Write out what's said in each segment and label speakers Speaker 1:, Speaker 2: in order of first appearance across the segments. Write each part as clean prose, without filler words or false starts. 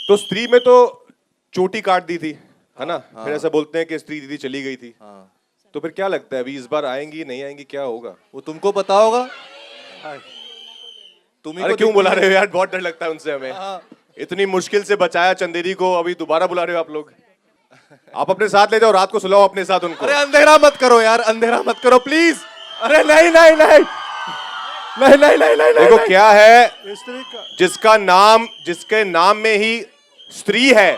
Speaker 1: तो स्त्री में तो चोटी काट दी थी, है ना? फिर ऐसा बोलते हैं कि स्त्री दीदी चली गई थी। तो फिर क्या लगता है अभी इस बार आएंगी नहीं आएंगी, क्या होगा?
Speaker 2: वो तुमको पता होगा। तुम ही
Speaker 1: अरे
Speaker 2: को
Speaker 1: क्यों
Speaker 2: दिखती
Speaker 1: बुला
Speaker 2: है।
Speaker 1: रहे हो यार, बहुत डर लगता है उनसे हमें। इतनी मुश्किल से बचाया चंदेरी को, अभी दोबारा बुला रहे हो आप लोग। आप अपने साथ ले जाओ, रात को सुलाओ अपने साथ उनको।
Speaker 2: अरे अंधेरा मत करो यार, अंधेरा मत करो प्लीज।
Speaker 1: अरे नहीं नहीं नहीं नहीं नहीं नहीं नहीं देखो
Speaker 2: नहीं।
Speaker 1: क्या है,
Speaker 3: स्त्री का
Speaker 1: जिसके नाम में ही स्त्री है।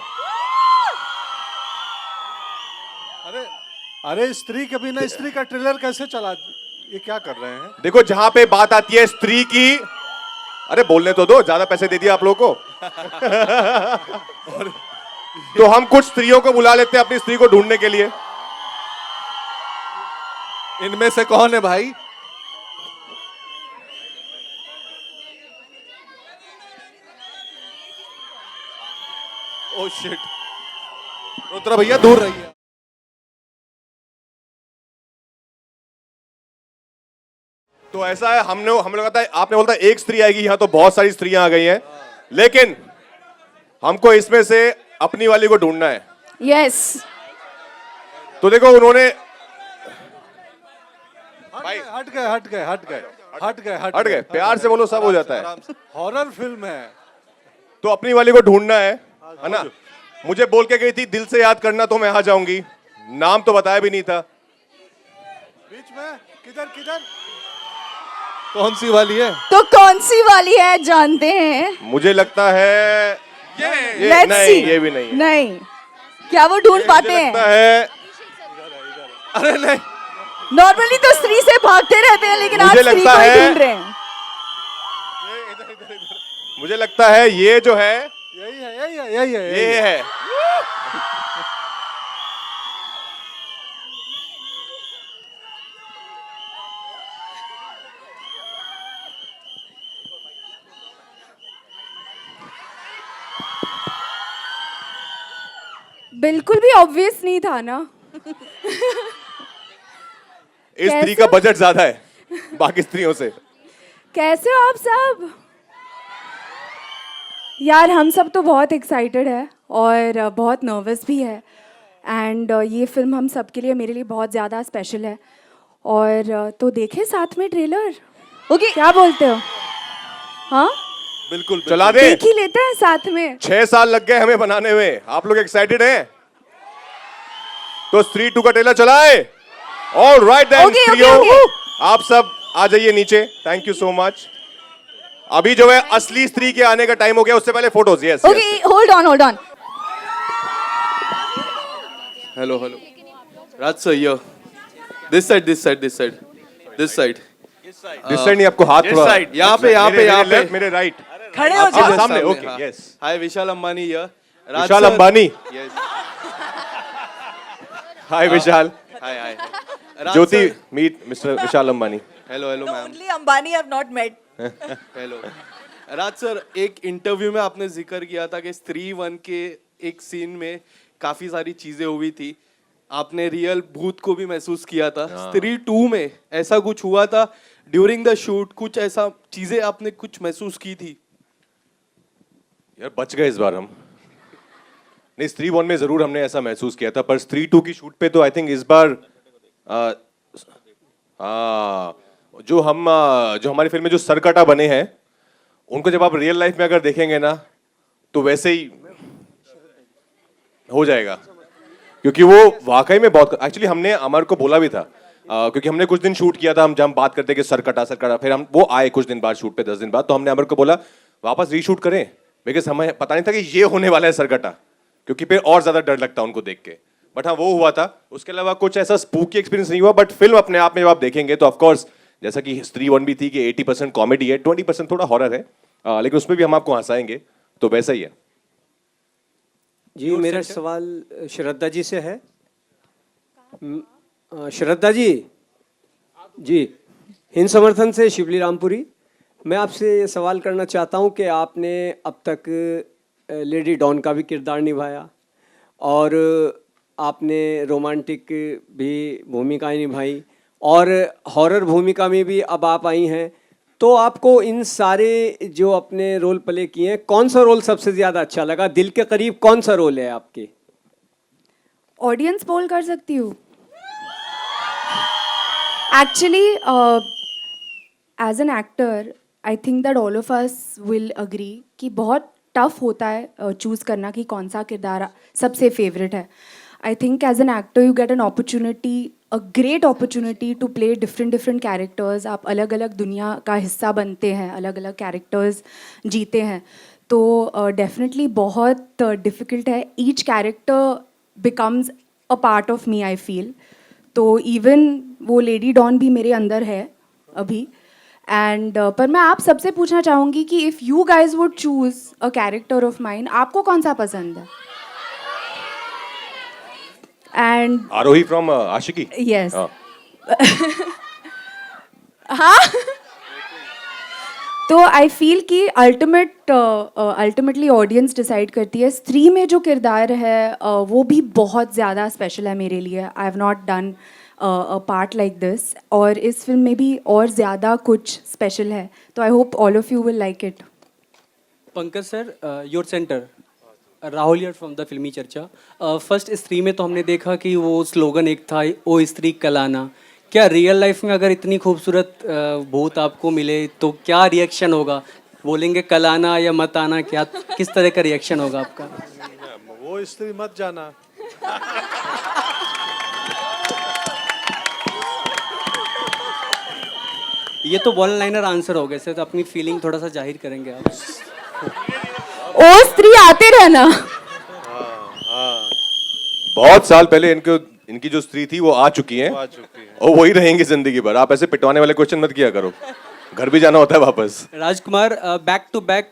Speaker 3: अरे अरे स्त्री के बिना स्त्री का ट्रेलर कैसे चला? ये क्या कर रहे हैं?
Speaker 1: देखो जहां पे बात आती है स्त्री की, अरे बोलने तो दो, ज्यादा पैसे दे दिए आप लोगों को। तो हम कुछ स्त्रियों को बुला लेते हैं अपनी स्त्री को ढूंढने के लिए।
Speaker 2: इनमें से कौन है भाई? ओ शिट, रुद्रा भैया दूर रहिए।
Speaker 1: तो ऐसा है, हम लोग कहता है, आपने बोलता है एक स्त्री आएगी, यहां तो बहुत सारी स्त्रियां आ गई हैं, लेकिन हमको इसमें से अपनी वाली को ढूंढना है।
Speaker 4: यस।
Speaker 1: तो देखो उन्होंने
Speaker 3: हट गए हट गए हट गए हट गए
Speaker 1: हट गए, प्यार से बोलो, सब हो जाता है।
Speaker 3: हॉरर फिल्म है।
Speaker 1: तो अपनी वाली को ढूंढना है ना? मुझे बोल के गई थी दिल से याद करना, तो मैं आ जाऊंगी। नाम तो बताया भी नहीं था।
Speaker 3: बीच में किधर किधर?
Speaker 2: कौन सी वाली है?
Speaker 4: तो कौन सी वाली है जानते हैं?
Speaker 1: मुझे लगता है ये
Speaker 4: Let's
Speaker 1: नहीं,
Speaker 4: see.
Speaker 1: ये भी नहीं है।
Speaker 4: नहीं, क्या वो ढूंढ पाते
Speaker 1: मुझे लगता
Speaker 4: हैं?
Speaker 1: है,
Speaker 2: अरे नहीं,
Speaker 4: नॉर्मली तो स्त्री से भागते रहते हैं, लेकिन आज
Speaker 1: मुझे
Speaker 4: स्त्री
Speaker 1: लगता
Speaker 4: को ही
Speaker 1: है-
Speaker 4: ढूंढ रहे हैं।
Speaker 1: मुझे लगता है ये जो है
Speaker 3: यही है यही है यही है
Speaker 1: ये
Speaker 3: यही है।
Speaker 1: है।
Speaker 4: बिल्कुल भी ऑब्वियस नहीं था ना।
Speaker 1: इस स्त्री का बजट ज्यादा है बाकी स्त्रियों से।
Speaker 4: कैसे हो आप सब? यार हम सब तो बहुत एक्साइटेड है और बहुत नर्वस भी है। एंड ये फिल्म हम सब के लिए, मेरे लिए बहुत ज़्यादा स्पेशल है। और तो देखें साथ में ट्रेलर। ओके, क्या बोलते हो? हाँ,
Speaker 2: बिल्कुल
Speaker 1: चला दे।
Speaker 4: देख ही लेते हैं साथ में।
Speaker 1: 6 साल लग गए हमें बनाने में, आप लोग एक्साइटेड हैं? तो स्त्री 2 का ट्रेलर चलाए। All right then
Speaker 4: Okay, okay,
Speaker 1: स्त्रियों,
Speaker 4: okay.
Speaker 1: आप सब आ जाइए नीचे। Thank you so much. अभी जो है असली स्त्री के आने का टाइम हो गया, उससे पहले photos. Yes
Speaker 4: okay, hold on hold on.
Speaker 2: Hello hello Raj sir, ये this side this side this side this side
Speaker 1: this side नहीं, आपको हाथ थोड़ा
Speaker 2: यहाँ पे यहाँ पे
Speaker 1: मेरे
Speaker 2: यहाँ पे
Speaker 1: लेफ्ट, मेरे राइट।
Speaker 4: खड़े हो
Speaker 1: हाँ,
Speaker 4: जाओ।
Speaker 1: सामने, okay, yes.
Speaker 2: Hi Vishal Ambani ये
Speaker 1: Vishal Ambani.
Speaker 2: Yes,
Speaker 1: hi Vishal.
Speaker 2: Hi hi
Speaker 1: Jyoti, meet mister Vishal Ambani.
Speaker 2: Hello hello ma'am.
Speaker 5: Only Ambani have not met.
Speaker 2: Hello Raj sir, एक इंटरव्यू में आपने जिक्र किया था कि स्त्री 1 के एक सीन में काफी सारी चीजें हुई थी, आपने रियल भूत को भी महसूस किया था। स्त्री 2 में ऐसा कुछ हुआ था ड्यूरिंग द शूट? कुछ ऐसा चीजें आपने कुछ महसूस की थी?
Speaker 1: यार बच गए इस बार हम। नहीं, स्त्री 1 में जरूर हमने ऐसा महसूस किया था, पर स्त्री 2 की शूट पे तो आई थिंक इस बार जो हमारी फिल्म में जो सरकटा बने हैं, उनको जब आप रियल लाइफ में अगर देखेंगे ना, तो वैसे ही हो जाएगा। क्योंकि वो वाकई में बहुत, एक्चुअली हमने अमर को बोला भी था, क्योंकि हमने कुछ दिन शूट किया था, हम जब बात करते कि सरकटा, फिर हम वो आए कुछ दिन बाद शूट पे, 10 दिन बाद, तो हमने अमर को बोला वापस रीशूट करें, बिकॉज हमें पता नहीं था कि ये होने वाला है सरकटा, क्योंकि फिर और ज्यादा डर लगता उनको देख के। बट हाँ, वो हुआ था। उसके अलावा कुछ ऐसा स्पूकी एक्सपीरियंस नहीं हुआ, बट फिल्म अपने आप में जब आप देखेंगे तो ऑफकोर्स, जैसा कि स्त्री 1 भी थी कि 80% कॉमेडी है, 20% थोड़ा हॉरर है, लेकिन उसमें भी हम आपको हंसाएंगे, तो वैसा ही है।
Speaker 6: जी, मेरा सवाल श्रद्धा जी से है। श्रद्धा जी, जी हिंद समर्थन से शिवली रामपुरी। मैं आपसे ये सवाल करना चाहता हूँ कि आपने अब तक लेडी डॉन का भी किरदार निभाया और आपने रोमांटिक भी भूमिकाएं निभाई और हॉरर भूमिका में भी अब आप आई हैं। तो आपको इन सारे जो अपने रोल प्ले किए हैं, कौन सा रोल सबसे ज्यादा अच्छा लगा? दिल के करीब कौन सा रोल है आपके?
Speaker 4: ऑडियंस पोल कर सकती हूँ? Actually as an actor I think that all of us will agree कि बहुत टफ होता है चूज़ करना कि कौन सा किरदार सबसे फेवरेट है. I think as an actor you get an opportunity, a great opportunity to play different characters. आप अलग अलग दुनिया का हिस्सा बनते हैं, अलग अलग कैरेक्टर्स जीते हैं. तो डेफिनेटली बहुत डिफ़िकल्ट है. Each character becomes a part of me, I feel. तो इवन वो लेडी डॉन भी मेरे अंदर है अभी. एंड पर मैं आप सबसे पूछना चाहूँगी कि if you guys would choose a character of mine, आपको कौन सा पसंद है? And
Speaker 1: Aarohi from Aashiqui.
Speaker 4: Yes,
Speaker 1: हाँ.
Speaker 4: हाँ. तो आई फील कि अल्टीमेटली ऑडियंस डिसाइड करती है. स्त्री में जो किरदार है वो भी बहुत ज़्यादा स्पेशल है मेरे लिए. I have not done a part like this, और इस फिल्म में भी और ज़्यादा कुछ स्पेशल है. तो I hope all of you will like it.
Speaker 5: Pankaj sir, your centre Rahul यार फ्रॉम द फिल्मी चर्चा. फर्स्ट स्त्री में तो हमने देखा कि वो स्लोगन एक था, ओ स्त्री कलाना. क्या रियल लाइफ में अगर इतनी खूबसूरत भूत आपको मिले तो क्या रिएक्शन होगा? बोलेंगे कलाना या मत आना? क्या किस तरह का रिएक्शन होगा आपका?
Speaker 3: वो स्त्री मत जाना.
Speaker 5: ये तो वन लाइनर आंसर हो गया सर, तो अपनी फीलिंग थोड़ा सा जाहिर करेंगे आप?
Speaker 4: ओ स्त्री आते रहना.
Speaker 1: बहुत साल पहले इनकी जो स्त्री थी वो आ चुकी हैं और वही रहेंगी जिंदगी भर. आप ऐसे पिटवाने वाले क्वेश्चन मत किया करो. घर भी जाना होता है वापस.
Speaker 5: राजकुमार, बैक टू बैक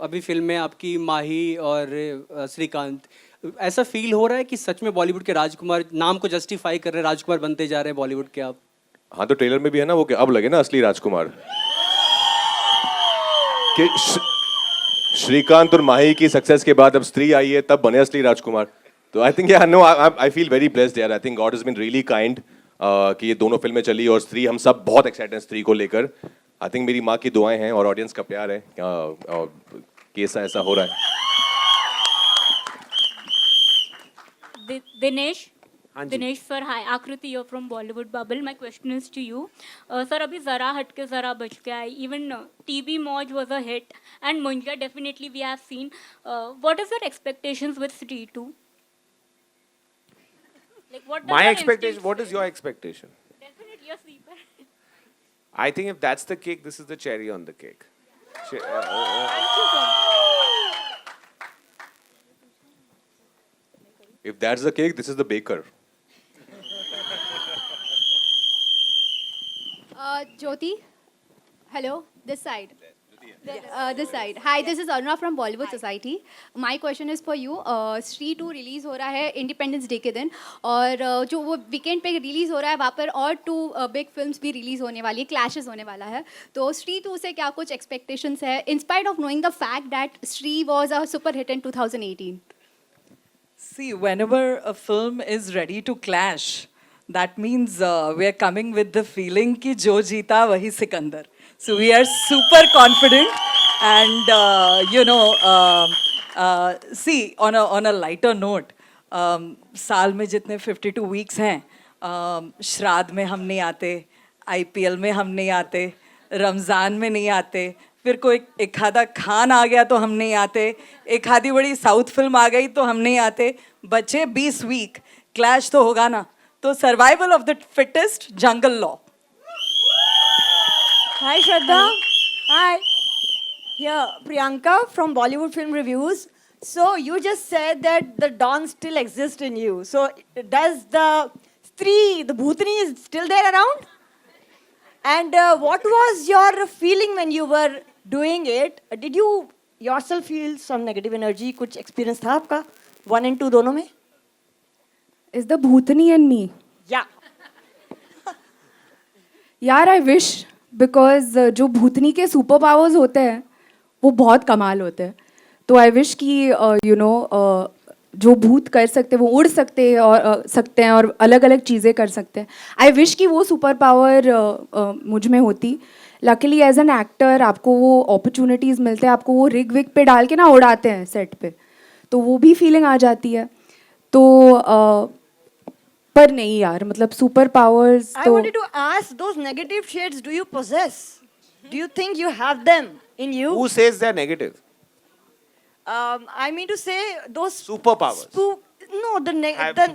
Speaker 5: अभी फिल्म में आपकी माही और श्रीकांत. ऐसा फील हो रहा है कि सच में बॉलीवुड के राजकुमार नाम को जस्टिफाई कर रहे हैं, राजकुमार बनते जा रहे हैं बॉलीवुड के आप?
Speaker 1: हाँ, तो ट्रेलर में भी है ना वो कि अब लगे ना असली राजकुमार. कि श्रीकांत और माही की सक्सेस के बाद अब स्त्री आई है, तब बने असली राजकुमार. तो I think no, I feel very blessed यार. I think God has been really kind कि ये दोनों फिल्में चली और स्त्री, हम सब बहुत एक्साइटेड हैं स्त्री को लेकर. आई थिंक मेरी माँ की दुआएं हैं और ऑडियंस का प्यार है कि ऐसा हो रहा है.
Speaker 7: दिनेश. दिनेश सर, हाय. आकृति, you're from Bollywood Bubble. My question is to you. Sir, अभी जरा हटके जरा बच के आई. Even TV Moj was a hit, and Munja definitely we have seen. What is your expectations with Stree 2? Like what?
Speaker 8: My expectation. What is your expectation?
Speaker 7: Definitely a sleeper.
Speaker 8: I think if that's the cake, this is the cherry on the cake.
Speaker 7: Thank you so much.
Speaker 1: If that's the cake, this is the baker.
Speaker 9: Jyoti, hello, this side. This side. Hi, this is Aruna from Bollywood Society. My question is for you. Stree 2 release हो रहा है independence day के दिन, और जो वो weekend पे release हो रहा है वहाँ पर और 2 बिग फिल्म्स भी रिलीज़ होने वाली है, क्लैशेस होने वाला है. तो Stree 2 से क्या कुछ एक्सपेक्टेशंस है, in spite of knowing the fact that Stree was a super hit in 2018?
Speaker 10: See, whenever a film is ready to clash, that means we are coming with the feeling कि जो जीता वही Sikandar. So we are super confident, and see, on a lighter note, साल में जितने 52 weeks हैं, श्राद्ध में हम नहीं आते, IPL में हम नहीं आते, रमज़ान में नहीं आते, फिर कोई एक आधा खान आ गया तो हम नहीं आते, एक आधी बड़ी साउथ फिल्म आ गई तो हम नहीं आते. बचे 20 वीक, क्लैश तो होगा ना. तो survival of the fittest, jungle law.
Speaker 11: Hi Shraddha. Hi. Here Priyanka from Bollywood Film Reviews. So you just said that the Don still exists in you. So does the Stree, the Bhutani, is still there around? And what was your feeling when you were doing it? Did you yourself feel some negative energy? कुछ experience था आपका 1 and 2 दोनों में?
Speaker 4: Is the Bhutani in me?
Speaker 11: Yeah.
Speaker 4: यार I wish, because जो भूतनी के super powers होते हैं वो बहुत कमाल होते हैं. तो आई विश कि जो भूत कर सकते हैं वो उड़ सकते हैं और अलग अलग चीज़ें कर सकते हैं. आई विश कि वो सुपर पावर मुझ में होती. लकीली एज एन एक्टर आपको वो अपॉर्चुनिटीज़ मिलते हैं, आपको वो रिग विग पे डाल के ना उड़ाते हैं सेट पे, तो वो भी फीलिंग आ जाती है। तो पर नहीं यार, मतलब सुपर पावर्स
Speaker 11: I
Speaker 4: तो
Speaker 11: wanted to ask, those negative shades, do you possess? Do you think you have them in you?
Speaker 8: Who says they're negative?
Speaker 11: I mean to say those
Speaker 8: Superpowers.
Speaker 11: No,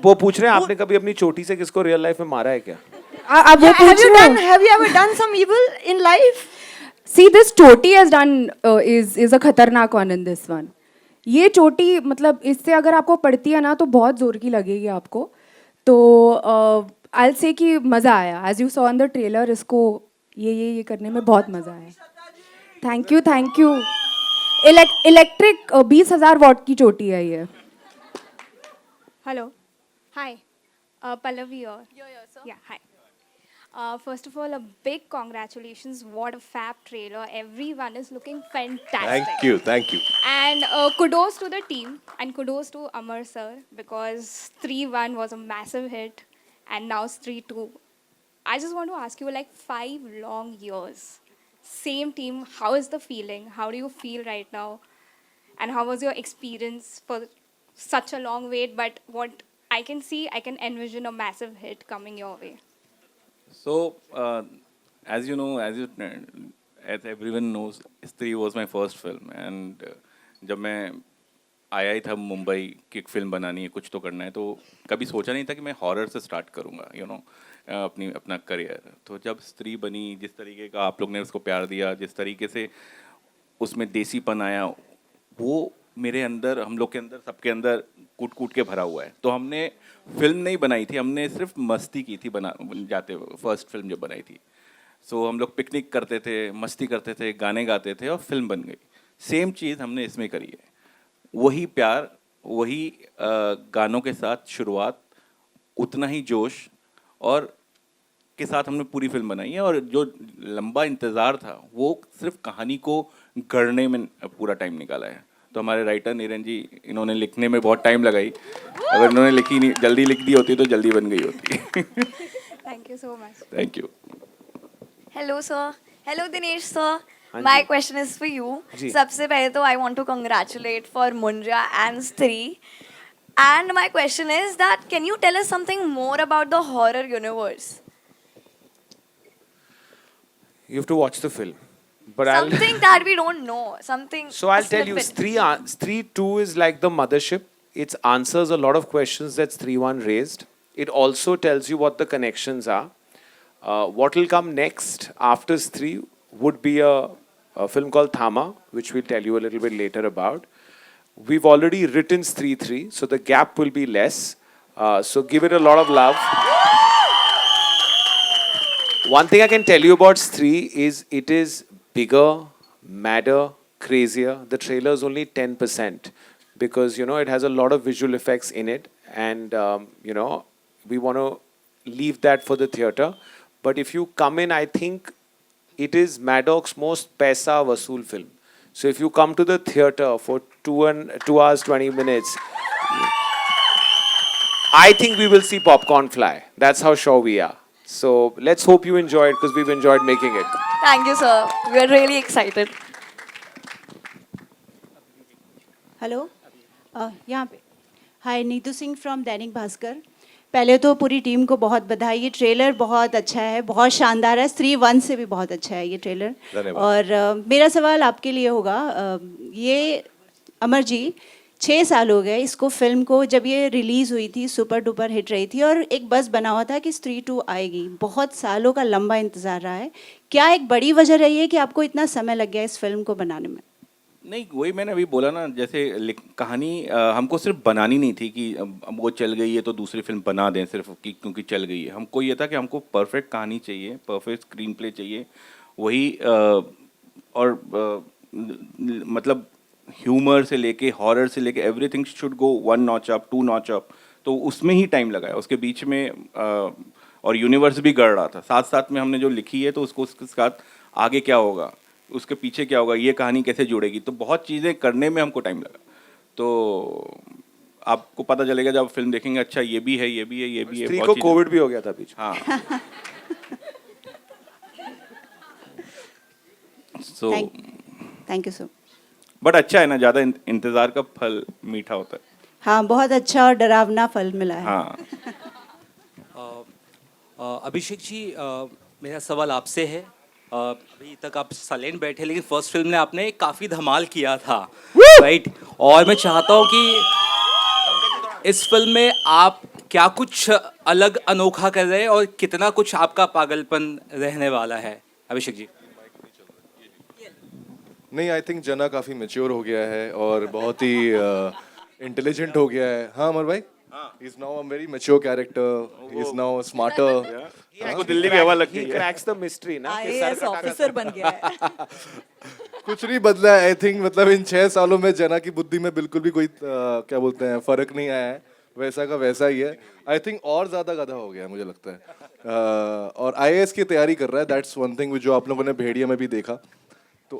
Speaker 8: वो पूछ रहे हैं आपने कभी अपनी चोटी से किसको रियल लाइफ में मारा है क्या?
Speaker 4: अब वो
Speaker 11: have
Speaker 4: पूछ
Speaker 11: you
Speaker 4: रहे
Speaker 11: done?
Speaker 4: हो।
Speaker 11: Have you ever done some evil in life?
Speaker 4: See, this choti has done is a खतरनाक one in this one. ये चोटी मतलब इससे अगर आपको पड़ती है ना तो बहुत जोर की लगेगी आपको। तो I'll say कि मज़ा आया। As you saw in the trailer, इसको ये करने में बहुत मज़ा आया। Thank you। इलेक्ट्रिक 20,000 वॉट की चोटी है ये।
Speaker 7: Hello. Hi. Pallavi here. Yeah, hi. First of all, a big congratulations. What a fab trailer. Everyone is looking fantastic.
Speaker 1: Thank you.
Speaker 7: And kudos to the team and kudos to Amar sir because 3-1 was a massive hit and now it's 3-2. I just want to ask you, like 5 long years, same team, how is the feeling? How do you feel right now? And how was your experience for such a long wait? But what I can see, I can envision a massive hit coming your way.
Speaker 12: So, as you know, as everyone knows, Stree was my first film, and जब मैं आया ही था मुंबई की एक film बनानी है, कुछ तो करना है, तो कभी सोचा नहीं था कि मैं हॉरर से स्टार्ट करूँगा, अपना करियर। तो जब स्त्री बनी, जिस तरीके का आप लोग ने उसको प्यार दिया, जिस तरीके से उसमें देसीपन आया, वो मेरे अंदर, हम लोग के अंदर, सबके अंदर कूट कूट के भरा हुआ है। तो हमने फिल्म नहीं बनाई थी, हमने सिर्फ मस्ती की थी जाते फर्स्ट फिल्म जो बनाई थी। सो हम लोग पिकनिक करते थे, मस्ती करते थे, गाने गाते थे और फिल्म बन गई। सेम चीज़ हमने इसमें करी है, वही प्यार, वही गानों के साथ शुरुआत, उतना ही जोश और के साथ हमने पूरी फिल्म बनाई है। और जो लंबा इंतज़ार था वो सिर्फ कहानी को गढ़ने में पूरा टाइम निकाला है। तो हमारे राइटर नीरन जी, इन्होंने लिखने में बहुत टाइम लगाई, अगर इन्होंने जल्दी लिख दी होती तो जल्दी बन गई होती।
Speaker 7: Thank you so much.
Speaker 12: Thank you.
Speaker 13: Hello sir. Hello Dinesh sir. My question is for you. सबसे पहले तो I want to congratulate for Munja and Stree. And my question is that can you tell us something more about the horror universe?
Speaker 8: You have to watch the film. But
Speaker 13: Something that we don't know. Something.
Speaker 8: So I'll tell you, Stree 2 is like the mothership. It answers a lot of questions that Stree 1 raised. It also tells you what the connections are. What will come next after Stree would be a film called Thama, which we'll tell you a little bit later about. We've already written Stree 3, so the gap will be less. So give it a lot of love. One thing I can tell you about Stree is it is bigger, madder, crazier. The trailer is only 10% because, it has a lot of visual effects in it. And, we want to leave that for the theatre. But if you come in, I think it is Maddox's most paisa vasool film. So if you come to the theatre for 2 hours, 20 minutes, I think we will see popcorn fly. That's how sure we are. So let's hope you enjoy it because we've enjoyed making it.
Speaker 13: Thank you sir. We are really excited.
Speaker 14: Hello यहाँ पे हाय, Neetu Singh from Dainik Bhaskar. पहले तो पूरी team को बहुत बधाई, ये trailer बहुत अच्छा है, बहुत शानदार है। स्त्री 1 से भी बहुत अच्छा है ये ट्रेलर। और मेरा सवाल आपके लिए होगा, ये अमर जी 6 साल हो गए इसको, फिल्म को, जब ये रिलीज़ हुई थी सुपर डुपर हिट रही थी और एक बस बना हुआ था कि स्त्री 2 आएगी। बहुत सालों का लंबा इंतज़ार रहा है, क्या एक बड़ी वजह रही है कि आपको इतना समय लग गया इस फिल्म को बनाने में?
Speaker 12: नहीं, वही मैंने अभी बोला ना, जैसे कहानी हमको सिर्फ बनानी नहीं थी कि अब वो चल गई है तो दूसरी फिल्म बना दें सिर्फ क्योंकि चल गई है। हमको ये था कि हमको परफेक्ट कहानी चाहिए, परफेक्ट स्क्रीन प्ले चाहिए, वही और मतलब ह्यूमर से लेके हॉरर से लेके everything should go 1 notch up 2 notch up। तो उसमें ही टाइम लगाया, उसके बीच में और यूनिवर्स भी गढ़ रहा था, साथ साथ में हमने जो लिखी है तो उसको उसके साथ आगे क्या होगा, उसके पीछे क्या होगा, ये कहानी कैसे जुड़ेगी, तो बहुत चीज़ें करने में हमको टाइम लगा। तो आपको पता चलेगा जब फिल्म देखेंगे, अच्छा ये भी है, ये भी है, ये भी है।
Speaker 8: स्त्री को कोविड भी हो गया था बीच।
Speaker 12: हाँ। So
Speaker 14: thank you so.
Speaker 12: But अच्छा है ना, ज़्यादा इंतज़ार का फल मीठा होता है।
Speaker 14: हाँ, बहुत अच्छा और डरावना फल मिला है।
Speaker 12: हाँ।
Speaker 15: अभिषेक जी, मेरा सवाल आपसे है। अभी तक आप साइलेंट बैठे, लेकिन फर्स्ट फिल्म में आपने काफ़ी धमाल किया था, राइट? और मैं चाहता हूँ कि इस फिल्म में आप क्या कुछ अलग अनोखा कर रहे हैं और कितना कुछ आपका पागलपन रहने वाला है, अभिषेक जी?
Speaker 1: नहीं, आई थिंक जना काफ़ी मैच्योर हो गया है और बहुत ही इंटेलिजेंट हो गया है। हाँ अमर भाई, he is now a very mature character, he is now smarter.
Speaker 8: इसको दिल्ली की हवा लग गई है। क्रैक्स द मिस्ट्री ना, कि सर
Speaker 10: आईएएस ऑफिसर बन गया है।
Speaker 1: कुछ नहीं बदला है आई थिंक, मतलब इन 6 सालों में जना की बुद्धि में बिल्कुल भी कोई क्या बोलते हैं फर्क नहीं आया है, वैसा का वैसा ही है। आई थिंक और ज्यादा गधा हो गया है मुझे लगता है। और आईएएस की तैयारी कर रहा है, दैट्स वन थिंग जो आप लोगों ने भेड़िया में भी देखा। तो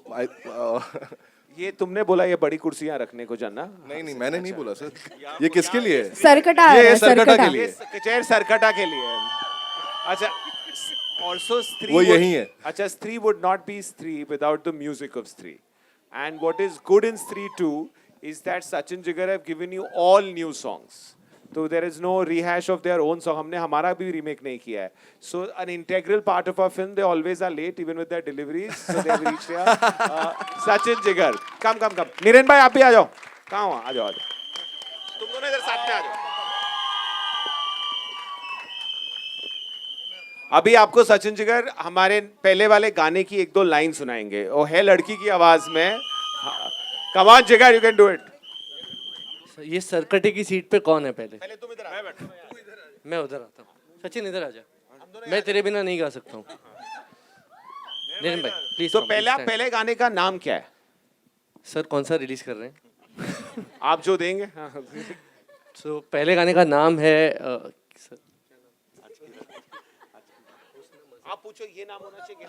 Speaker 8: ये तुमने बोला ये बड़ी कुर्सियां रखने को जना?
Speaker 1: नहीं मैंने नहीं बोला सर, ये किसके लिए है?
Speaker 4: सरकटा आ रहा
Speaker 1: ये
Speaker 4: है,
Speaker 1: सरकटा के
Speaker 4: सरकटा।
Speaker 1: लिए,
Speaker 8: चेयर सरकटा के लिए है। अच्छा, also स्त्री
Speaker 1: वो यही है।
Speaker 8: अच्छा, स्त्री would not be स्त्री without the music of स्त्री. And what is good in स्त्री 2 is that Sachin Jigar have given you all new songs. So there is no rehash of their own song. हमने हमारा भी remake नहीं किया है. So an integral part of our film, they always are late even with their deliveries. So they have reached here. Sachin Jigar, come. Niren भाई आप भी आ जाओ. कहाँ हो? आ जाओ. तुम दोनों इधर साथ में आ जाओ. अभी आपको सचिन जिगर हमारे पहले वाले गाने की 1-2 लाइन सुनाएंगे और है लड़की की आवाज में। कम ऑन जिगर, यू कैन डू इट।
Speaker 5: ये सरकटे की सीट पे कौन है पहले?
Speaker 8: पहले तुम इधर आ।
Speaker 5: मैं उधर आता हूँ। सचिन इधर आ जा, मैं तेरे बिना नहीं गा सकता हूँ। नितिन भाई प्लीज।
Speaker 8: तो पहले गाने का नाम क्या है?
Speaker 5: सर कौन सा रिलीज कर रहे हैं?
Speaker 8: आप जो देंगे।
Speaker 5: तो पहले गाने का नाम है
Speaker 8: आप पूछो, ये नाम होना चाहिए।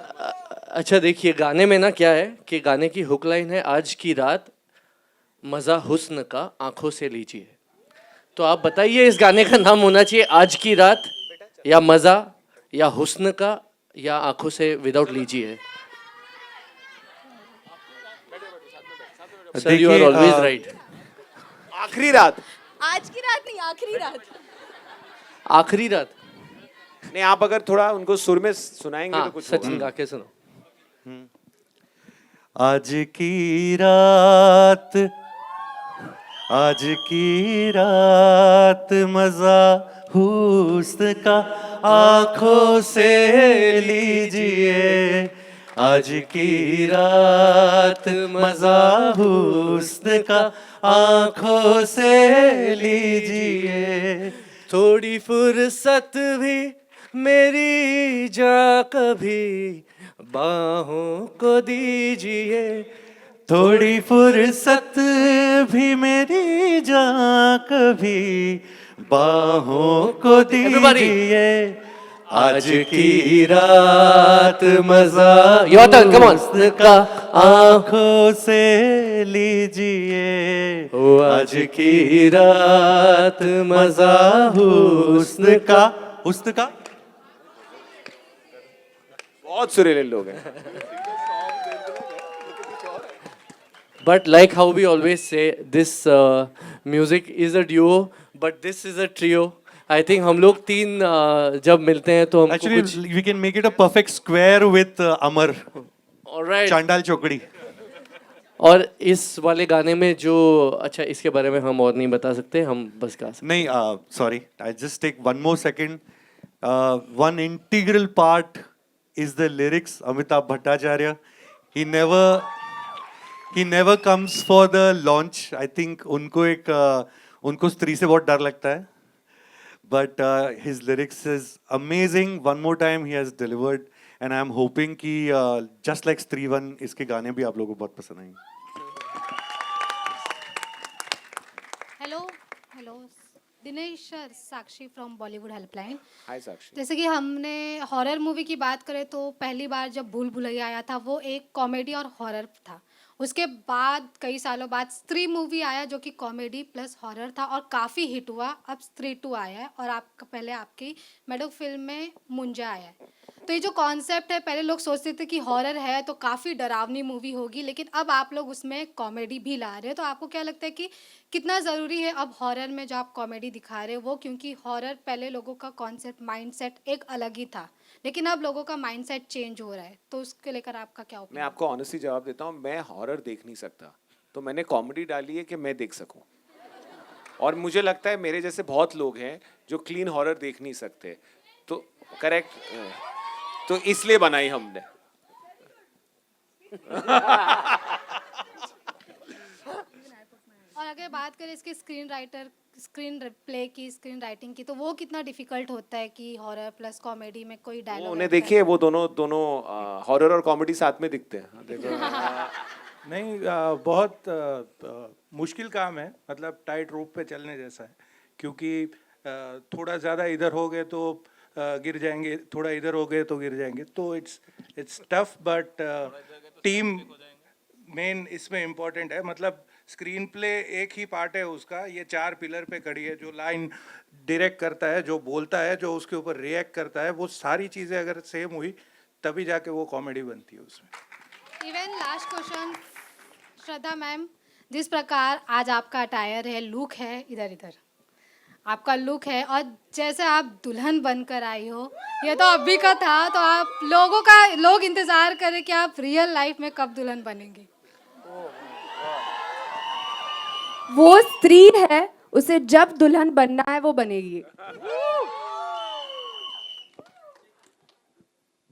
Speaker 5: अच्छा देखिए, गाने में ना क्या है कि गाने की हुक लाइन है, आज की रात मजा हुस्न का आंखों से लीजिए। तो आप बताइए इस गाने का नाम होना चाहिए आज की रात, या मजा, या हुस्न का, या आंखों से विदाउट लीजिए। Sir you are always right.
Speaker 8: आखिरी रात।
Speaker 9: आज की रात नहीं, आखिरी रात।
Speaker 5: आखिरी रात।
Speaker 8: नहीं, आप अगर थोड़ा उनको सुर में सुनाएंगे
Speaker 5: हाँ,
Speaker 8: तो कुछ
Speaker 5: सचिन
Speaker 8: होगा।
Speaker 5: गा के सुनो।
Speaker 16: आज की रात, आज की रात मजा हुस्न का आंखों से लीजिए। आज की रात मजा हुस्न का आंखों से लीजिए।
Speaker 5: थोड़ी फुर्सत भी मेरी जा कभी बाहों को दीजिए।
Speaker 16: थोड़ी फुर्सत भी मेरी जान कभी बाहों को दीजिए। आज की रात मजा हुस्न का आंखों से लीजिए। आज की रात मजा हुस्न का
Speaker 8: बहुत सुरीले लोग हैं।
Speaker 5: But like how we always say, this music is a duo, but this is a trio. I think हम लोग तीन जब मिलते हैं तो हमको
Speaker 16: Actually,
Speaker 5: कुछ
Speaker 16: we can make it a perfect square with Amar.
Speaker 5: Alright.
Speaker 16: चांडाल चौकड़ी।
Speaker 5: और इस वाले गाने में जो अच्छा इसके बारे में हम और नहीं बता सकते, हम बस गा सकते।
Speaker 16: नहीं, sorry, I just take one more second. One integral part is the lyrics. Amitabh Bhattacharya, he never comes for the launch. I think उनको स्त्री से बहुत डर लगता है. But his lyrics is amazing. One more time he has delivered, and I'm hoping कि just like Stree 1 इसके गाने भी आप लोगों को बहुत पसंद आएंगे.
Speaker 17: Hello Dinesh sir, Sakshi from Bollywood helpline.
Speaker 8: Hi Sakshi.
Speaker 17: जैसे कि हमने हॉरर मूवी की बात करें तो पहली बार जब भूल भुलैया आया था वो एक कॉमेडी और हॉरर था। उसके बाद कई सालों बाद स्त्री मूवी आया जो कि कॉमेडी प्लस हॉरर था और काफ़ी हिट हुआ। अब स्त्री 2 आया है और आपका पहले आपकी मैडम फिल्म में मुंजा आया है। तो ये जो कॉन्सेप्ट है, पहले लोग सोचते थे कि हॉरर है तो काफ़ी डरावनी मूवी होगी, लेकिन अब आप लोग उसमें कॉमेडी भी ला रहे हो, तो आपको क्या लगता है कि कितना ज़रूरी है अब हॉरर में जो आप कॉमेडी दिखा रहे हो वो, क्योंकि हॉरर पहले लोगों का कॉन्सेप्ट माइंडसेट एक अलग ही था, लेकिन अब लोगों का माइंडसेट चेंज हो रहा है, तो उसके लेकर आपका क्या
Speaker 8: मैं
Speaker 17: ओपिनियन?
Speaker 8: आपको ऑनेस्टली जवाब देता हूँ, मैं हॉरर देख नहीं सकता, तो मैंने कॉमेडी डाली है कि मैं देख सकूं। और मुझे लगता है मेरे जैसे बहुत लोग हैं जो क्लीन हॉरर देख नहीं सकते, तो करेक्ट, तो इसलिए बनाई हमने।
Speaker 17: और अगर बात करें इसके स्क्रीन प्ले की, स्क्रीन राइटिंग की, तो वो कितना डिफिकल्ट होता है कि हॉरर प्लस कॉमेडी में कोई डायलॉग
Speaker 8: उन्हें देखिए, वो दोनों हॉरर और कॉमेडी साथ में दिखते हैं, देखो।
Speaker 18: नहीं, बहुत मुश्किल काम है, मतलब टाइट रोप पे चलने जैसा है, क्योंकि थोड़ा ज़्यादा इधर हो गए तो गिर जाएंगे, थोड़ा इधर हो गए तो गिर जाएंगे, तो it's tough, but team main इसमें इम्पोर्टेंट है। मतलब स्क्रीन प्ले एक ही पार्ट है उसका, ये 4 पिलर पे खड़ी है, जो लाइन डायरेक्ट करता है, जो बोलता है, जो उसके ऊपर रिएक्ट करता है, वो सारी चीज़ें अगर सेम हुई तभी जाके वो कॉमेडी बनती है उसमें।
Speaker 17: इवन लास्ट क्वेश्चन, श्रद्धा मैम, जिस प्रकार आज आपका अटायर है, लुक है, इधर इधर आपका लुक है, और जैसे आप दुल्हन बनकर आई हो, ये तो अभी का था, तो आप लोग इंतजार करें कि आप रियल लाइफ में कब दुल्हन बनेंगी?
Speaker 4: वो स्त्री है, उसे जब दुल्हन बनना है वो बनेगी।